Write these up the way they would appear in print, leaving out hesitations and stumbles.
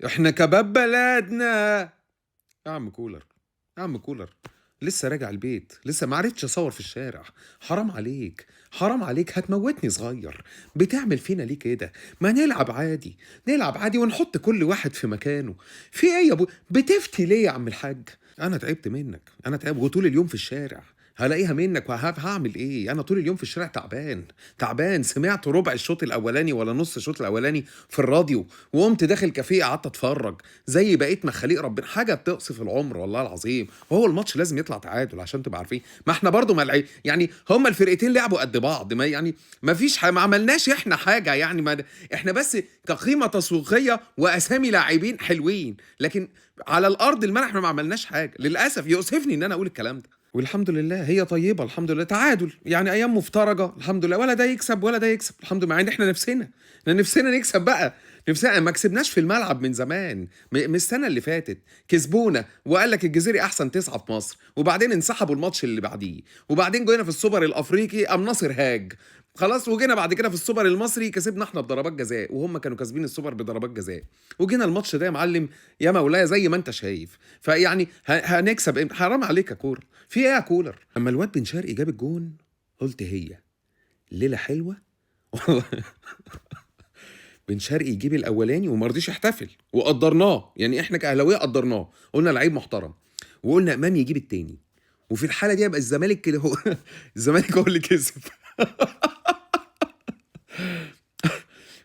احنا كباب بلدنا. يا عم كولر، يا عم كولر، لسه راجع البيت، لسه ما عرفتش اصور في الشارع. حرام عليك، حرام عليك، هتموتني صغير. بتعمل فينا ليه كده؟ ما نلعب عادي، نلعب عادي ونحط كل واحد في مكانه. في ايه يا ابو بتفتي ليه يا عم الحاج؟ انا تعبت منك، انا تعبت وطول اليوم في الشارع. هلاقيها منك وهعمل ايه؟ انا طول اليوم في الشارع تعبان تعبان. سمعت ربع الشوط الاولاني ولا نص الشوط الاولاني في الراديو، وقمت داخل كافيه قعدت اتفرج زي بقيه مخاليق ربنا. حاجه بتقصف العمر والله العظيم. وهو الماتش لازم يطلع تعادل عشان تبقى عارفين. ما احنا برضو ملعب يعني، هما الفرقتين لعبوا قد بعض، ما يعني ما فيش ما عملناش احنا حاجه يعني. ما احنا بس كقيمه تسويقيه واسامي لاعبين حلوين، لكن على الارض الملعب احنا ما عملناش حاجه. للاسف يؤسفني ان انا اقول الكلام ده. والحمد لله هي طيبه، الحمد لله تعادل يعني، ايام مفترجه الحمد لله، ولا ده يكسب ولا ده يكسب الحمد لله. مع ان احنا نفسنا نكسب بقى. نفسنا ما كسبناش في الملعب من زمان، من السنه اللي فاتت كسبونا وقال لك الجزيري احسن تسعه في مصر، وبعدين انسحبوا الماتش اللي بعديه، وبعدين جينا في السوبر الافريقي قام ناصر هاج خلاص، وجينا بعد كده في السوبر المصري كسبنا احنا بضربات جزاء، وهم كانوا كاسبين السوبر بضربات جزاء. وجينا الماتش ده يا معلم يا مولاي زي ما انت شايف. فيعني هنكسب امتى؟ حرام عليك يا كوره، في ايه يا كولر؟ اما الواد بن شرقي جاب الجون قلت هي ليله حلوه. بن شرقي يجيب الاولاني وما رضيش يحتفل، وقدرناه يعني، احنا كاهلاويه قدرناه، قلنا لعيب محترم، وقلنا امام يجيب التاني، وفي الحاله دي يبقى الزمالك كده هو الزمالك هو اللي كسب.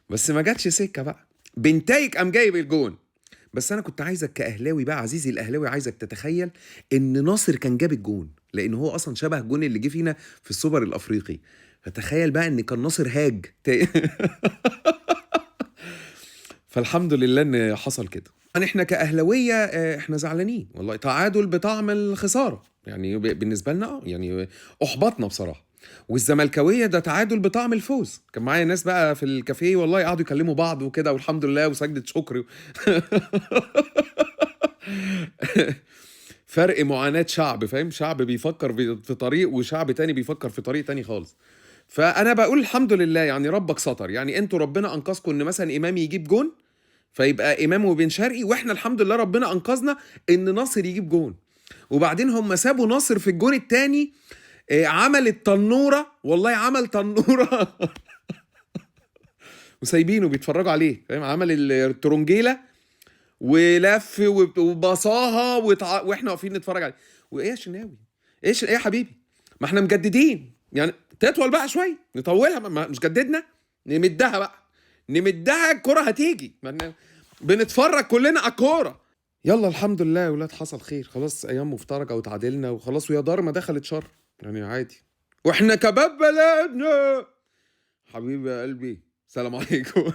بس ما جاتش سكه بقى. بنتايك قام جايب الجون. بس انا كنت عايزك كاهلاوي بقى، عزيزي الاهلاوي، عايزك تتخيل ان ناصر كان جاب الجون، لان هو اصلا شبه الجون اللي جه فينا في السوبر الافريقي. فتخيل بقى ان كان ناصر هاج. فالحمد لله ان حصل كده. يعني احنا كاهلاويه احنا زعلانين والله. تعادل بطعم الخساره يعني، بالنسبه لنا يعني احبطنا بصراحه. والزملكاويه ده تعادل بطعم الفوز. كان معايا ناس بقى في الكافيه والله قعدوا يكلموا بعض وكده، والحمد لله وسجدة شكر. فرق معاناة شعب، فاهم؟ شعب بيفكر في طريق، وشعب تاني بيفكر في طريق تاني خالص. فانا بقول الحمد لله يعني، ربك ستر يعني. انتوا ربنا انقذكم ان مثلا امام يجيب جون، فيبقى امام وبن شرقي، واحنا الحمد لله ربنا انقذنا ان ناصر يجيب جون. وبعدين هم سابوا ناصر في الجون التاني، عمل التنوره والله، عمل تنوره. وسايبينه بيتفرجوا عليه، فاهم؟ عمل الترونجيله ولف وبصاها واحنا واقفين نتفرج عليه. وايه يا شناوي؟ ايه يا حبيبي؟ ما احنا مجددين يعني، تطول بقى شويه، نطولها. مش جددنا، نمدها بقى، نمدها الكره هتيجي. بنتفرج كلنا على الكوره. يلا الحمد لله يا ولاد، حصل خير خلاص، ايام مفترجه وتعادلنا وخلاص، ويا دار ما دخلت شر يعني، عادي. واحنا كباب بلدنا. حبيبي يا قلبي، سلام عليكم.